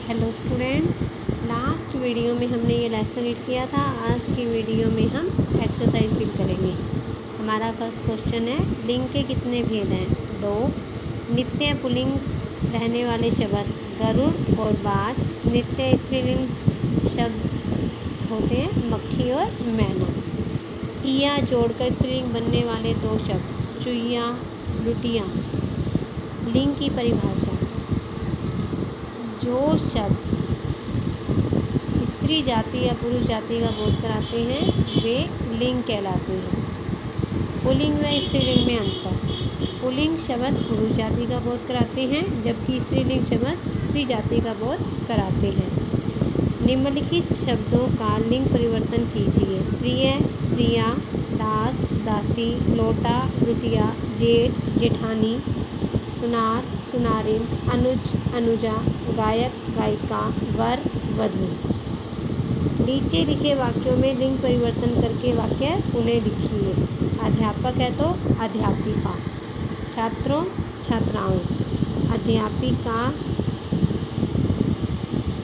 Hello student, last video में हमने ये लेसन रीड किया था। आज की वीडियो में हम एक्सरसाइज फिल करेंगे। हमारा फर्स्ट क्वेश्चन है, लिंग के कितने भेद हैं? 2। नित्य पुल्लिंग रहने वाले शब्द गरुड़ और बाज। नित्य स्त्रीलिंग शब्द होते हैं मक्खी और मैना। इया जोड़कर स्त्रीलिंग बनने वाले दो शब्द चुईया, लुटिया। लिंग की परिभाषा, जो शब्द स्त्री जाति या पुरुष जाति का बोध कराते हैं वे लिंग कहलाते हैं। पुल्लिंग व स्त्रीलिंग में अंतर। पुल्लिंग शब्द पुरुष जाति का बोध कराते हैं जबकि स्त्रीलिंग शब्द स्त्री जाति का बोध कराते हैं। निम्नलिखित शब्दों का लिंग परिवर्तन कीजिए। प्रिय, प्रिया, दास, दासी, लोटा, लुटिया, जेठ, जेठानी, सुनार, सुनारिन, अनुज, अनुजा, गायक, गायिका, वर, वधू। नीचे लिखे वाक्यों में लिंग परिवर्तन करके वाक्य पुनः लिखिए। अध्यापक है तो अध्यापिका, छात्रों, छात्राओं, अध्यापिका,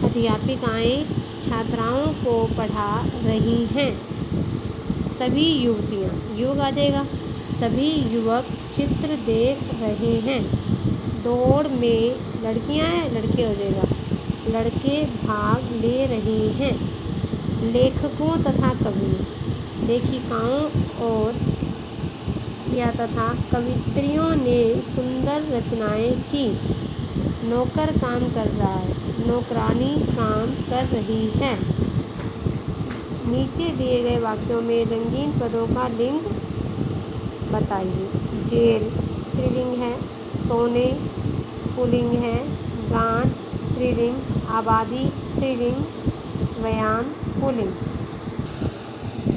अध्यापिकाएं छात्राओं को पढ़ा रही हैं। सभी युवतियाँ, युवक आ जाएगा। सभी युवक चित्र देख रहे हैं। दौड़ में लड़कियां हैं, लड़के हो जाएगा। लड़के भाग ले रहे हैं। लेखकों तथा कवियों, लेखिकाओं और या तथा कवित्रियों ने सुंदर रचनाएं की। नौकर काम कर रहा है, नौकरानी काम कर रही है। नीचे दिए गए वाक्यों में रंगीन पदों का लिंग बताइए। जेल स्त्रीलिंग है, सोने पुल्लिंग है, गांठ स्त्रीलिंग, आबादी स्त्रीलिंग, व्यायाम पुल्लिंग।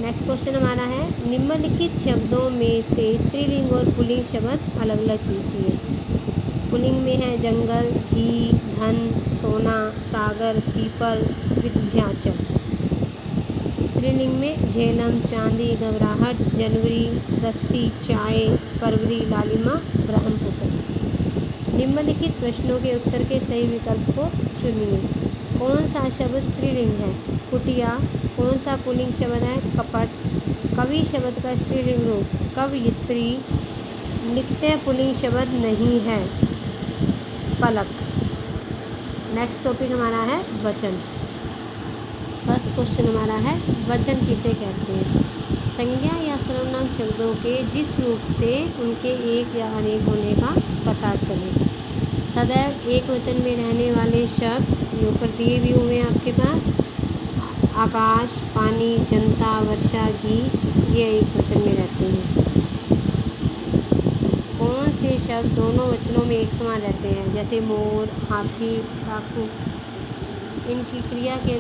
नेक्स्ट क्वेश्चन हमारा है, निम्नलिखित शब्दों में से स्त्रीलिंग और पुल्लिंग शब्द अलग अलग कीजिए। पुल्लिंग में है जंगल, घी, धन, सोना, सागर, पीपल, विंध्याचल। स्त्रीलिंग में झेलम, चांदी, घबराहट, जनवरी, रस्सी, चाय, फरवरी, लालिमा, ब्रह्मपुत्र। निम्नलिखित प्रश्नों के उत्तर के सही विकल्प को चुनिए। कौन सा शब्द स्त्रीलिंग है? कुटिया। कौन सा पुल्लिंग शब्द है? कपट। कवि शब्द का स्त्रीलिंग रूप कवयित्री। नित्य पुल्लिंग शब्द नहीं है। पलक। नेक्स्ट टॉपिक हमारा है वचन। फर्स्ट क्वेश्चन हमारा है, वचन किसे कहते हैं? संज्ञा या सर्वनाम शब्दों के जिस रूप से उनके एक या अनेक होने का पता चले। सदैव एक वचन में रहने वाले शब्द ये ऊपर दिए भी हुए हैं आपके पास। आकाश, पानी, जनता, वर्षा, घी, ये एक वचन में रहते हैं। कौन से शब्द दोनों वचनों में एक समान रहते हैं? जैसे मोर, हाथी, डाकू। इनकी क्रिया के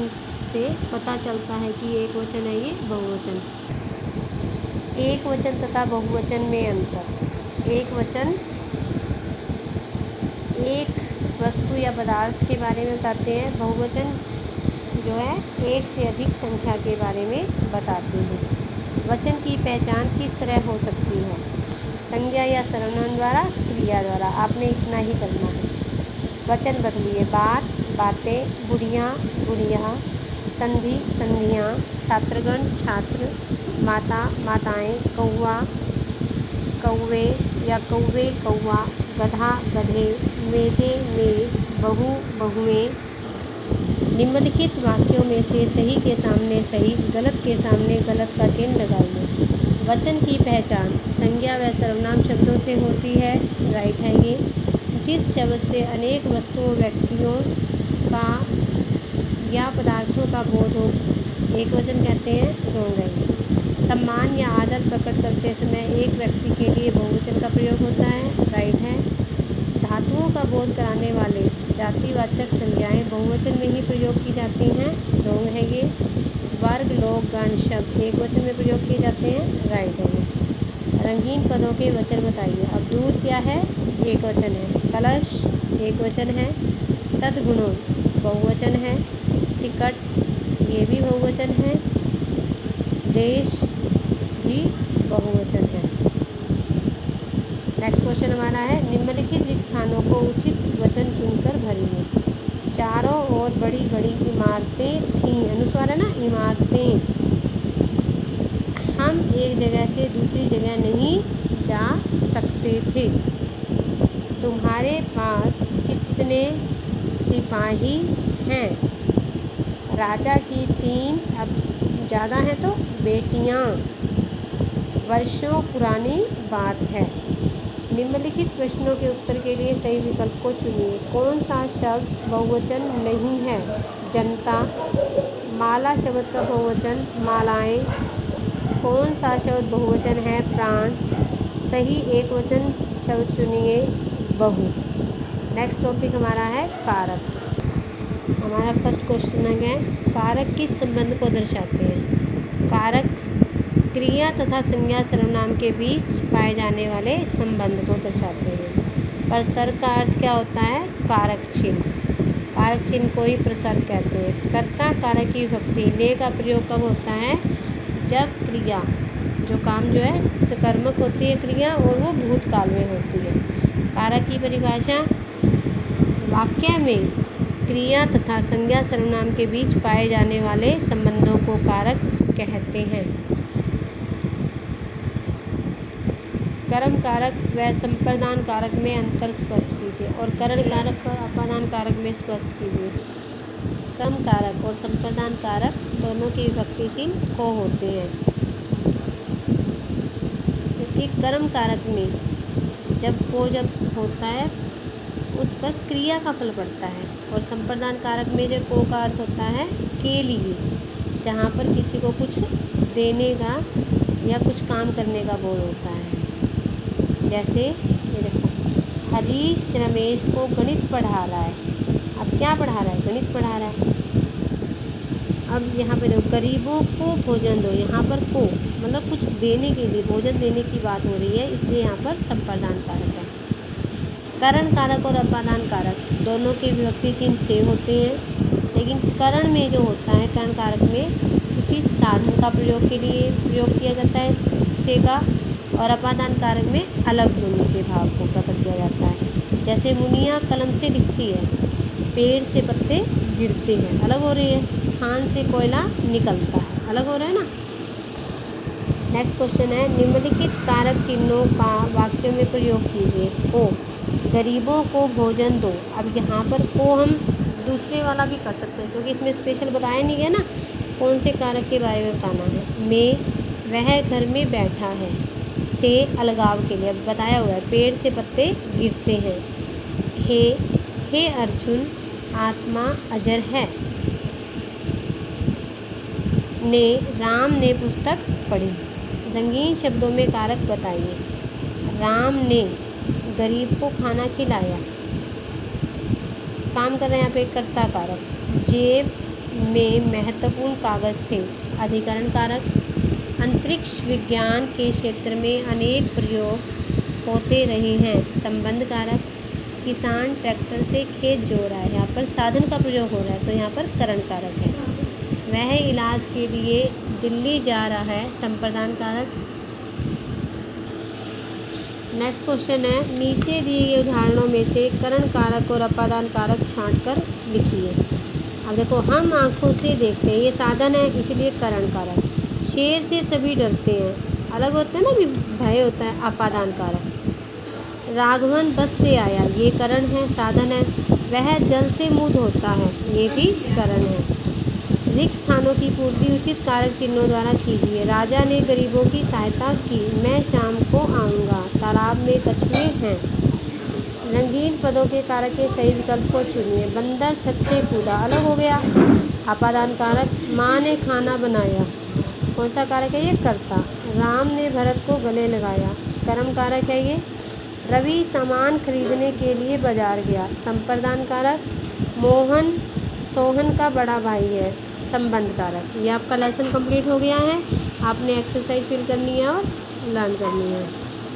से पता चलता है कि एक वचन है ये बहुवचन। एक वचन तथा बहुवचन में अंतर। एक वचन एक वस्तु या पदार्थ के बारे में बताते हैं। बहुवचन जो है एक से अधिक संख्या के बारे में बताते हैं। वचन की पहचान किस तरह हो सकती है? संज्ञा या सर्वनाम द्वारा, क्रिया द्वारा। आपने इतना ही करना है। वचन बदलिए। बात, बातें, बुढ़िया, बुढ़िया, संधि, संधियाँ, छात्रगण, छात्र, माता, माताएं, कौवा, कौवे या कौवे, कौवा, गधा, गधे, मेजे, मेज, बहू, बहुएं। निम्नलिखित वाक्यों में से सही के सामने सही, गलत के सामने गलत का चिन्ह लगाइए। वचन की पहचान संज्ञा व सर्वनाम शब्दों से होती है। राइट है ये। जिस शब्द से अनेक वस्तुओं, व्यक्तियों का या पदार्थों का बोध हो एक वचन कहते हैं। रॉन्ग है ये। सम्मान या आदर प्रकट करते समय एक व्यक्ति के लिए बहुवचन का प्रयोग होता है। राइट है। धातुओं का बोध कराने वाले जातिवाचक संज्ञाएं बहुवचन में ही प्रयोग की जाती हैं। रॉन्ग है ये। वर्ग, लोग, गण शब्द एक वचन में प्रयोग किए जाते हैं। राइट है ये। रंगीन पदों के वचन बताइए। अब दूध क्या है? एक वचन है। कलश एक वचन है। सद्गुणों बहुवचन है। टिकट ये भी बहुवचन है। देश भी बहुवचन है। नेक्स्ट क्वेश्चन हमारा है, निम्नलिखित रिक्त स्थानों को उचित वचन चुनकर भरिए। चारों ओर बड़ी बड़ी इमारतें थीं। अनुस्वार है ना, इमारतें। हम एक जगह से दूसरी जगह नहीं जा सकते थे। तुम्हारे पास कितने सिपाही हैं? राजा की 3, अब ज़्यादा हैं तो बेटियां। वर्षों पुरानी बात है। निम्नलिखित प्रश्नों के उत्तर के लिए सही विकल्प को चुनिए। कौन सा शब्द बहुवचन नहीं है? जनता। माला शब्द का बहुवचन मालाएं। कौन सा शब्द बहुवचन है? प्राण। सही एकवचन शब्द चुनिए। बहु। नेक्स्ट टॉपिक हमारा है कारक। हमारा फर्स्ट क्वेश्चन है, कारक किस संबंध को दर्शाते हैं? कारक क्रिया तथा संज्ञा सर्वनाम के बीच पाए जाने वाले संबंध को दर्शाते हैं। प्रसर्ग का अर्थ क्या होता है? कारक चिन्ह। कारक चिन्ह को ही प्रसर्ग कहते हैं। कर्ता कारक की विभक्ति ने का प्रयोग कब होता है? जब क्रिया, जो काम जो है सकर्मक होती है क्रिया और वो भूतकाल में होती है। कारक की परिभाषा, वाक्य में क्रिया तथा संज्ञा सर्वनाम के बीच पाए जाने वाले संबंधों को कारक कहते हैं। कर्म कारक व संप्रदान कारक में अंतर स्पष्ट कीजिए और करण कारक और अपादान कारक में स्पष्ट कीजिए। कर्म कारक और संप्रदान कारक दोनों की विभक्ति चिन्ह को होते हैं, जबकि कर्म कारक में जब होता है उस पर क्रिया का फल पड़ता है, और संप्रदान कारक में जब को का अर्थ होता है के लिए, जहाँ पर किसी को कुछ देने का या कुछ काम करने का बोल होता है। जैसे ये देखो, हरीश रमेश को गणित पढ़ा रहा है। अब क्या पढ़ा रहा है? गणित पढ़ा रहा है। अब यहाँ पर गरीबों को भोजन दो, यहाँ पर को मतलब कुछ देने के लिए, भोजन देने की बात हो रही है, इसलिए यहाँ पर संप्रदान कारक है। करण कारक और अपादान कारक दोनों के विभक्ति चिन्ह सेम होते हैं, लेकिन करण में जो होता है, करण कारक में किसी साधन का प्रयोग के लिए प्रयोग किया जाता है से का, और अपादान कारक में अलग ध्वनि के भाव को प्रकट किया जाता है। जैसे मुनिया कलम से लिखती है, पेड़ से पत्ते गिरते हैं, अलग हो रही है। खान से कोयला निकलता है, अलग हो रहा है ना। नेक्स्ट क्वेश्चन है, निम्नलिखित कारक चिन्हों का वाक्यों में प्रयोग कीजिए। को, गरीबों को भोजन दो। अब यहाँ पर को हम दूसरे वाला भी कर सकते हैं, क्योंकि इसमें स्पेशल बताया नहीं गया ना कौन से कारक के बारे में बताना है। में, वह घर में बैठा है। से अलगाव के लिए अब बताया हुआ है, पेड़ से पत्ते गिरते हैं। हे अर्जुन, आत्मा अजर है। ने, राम ने पुस्तक पढ़ी। रंगीन शब्दों में कारक बताइए। राम ने गरीब को खाना खिलाया। काम कर रहे हैं यहाँ पे कर्ता कारक। जेब में महत्वपूर्ण कागज़ थे, अधिकरण कारक। अंतरिक्ष विज्ञान के क्षेत्र में अनेक प्रयोग होते रहे हैं, संबंध कारक। किसान ट्रैक्टर से खेत जोत रहा है, यहाँ पर साधन का प्रयोग हो रहा है, तो यहाँ पर करण कारक है। वह इलाज के लिए दिल्ली जा रहा है, संप्रदान कारक। नेक्स्ट क्वेश्चन है, नीचे दिए गए उदाहरणों में से करण कारक और अपादान कारक छांटकर लिखिए। अब देखो, हम आँखों से देखते हैं, ये साधन है इसलिए करण कारक। शेर से सभी डरते हैं, अलग होता है ना, भी भय होता है, अपादान कारक। राघवन बस से आया, ये करण है, साधन है। वह जल से मुँह धोता है, ये भी करण है। रिक्त स्थानों की पूर्ति उचित कारक चिन्हों द्वारा कीजिए। राजा ने गरीबों की सहायता की। मैं शाम को आऊँगा। तालाब में कछुए हैं। रंगीन पदों के कारक के सही विकल्प को चुनिए। बंदर छत से कूदा, अलग हो गया, अपादान कारक। माँ ने खाना बनाया, कौन सा कारक है? ये कर्ता। राम ने भरत को गले लगाया, कर्म कारक है ये। रवि सामान खरीदने के लिए बाजार गया, संप्रदान कारक। मोहन सोहन का बड़ा भाई है, संबंध कारक। ये आपका लेसन कंप्लीट हो गया है। आपने एक्सरसाइज फिल करनी है और लर्न करनी है।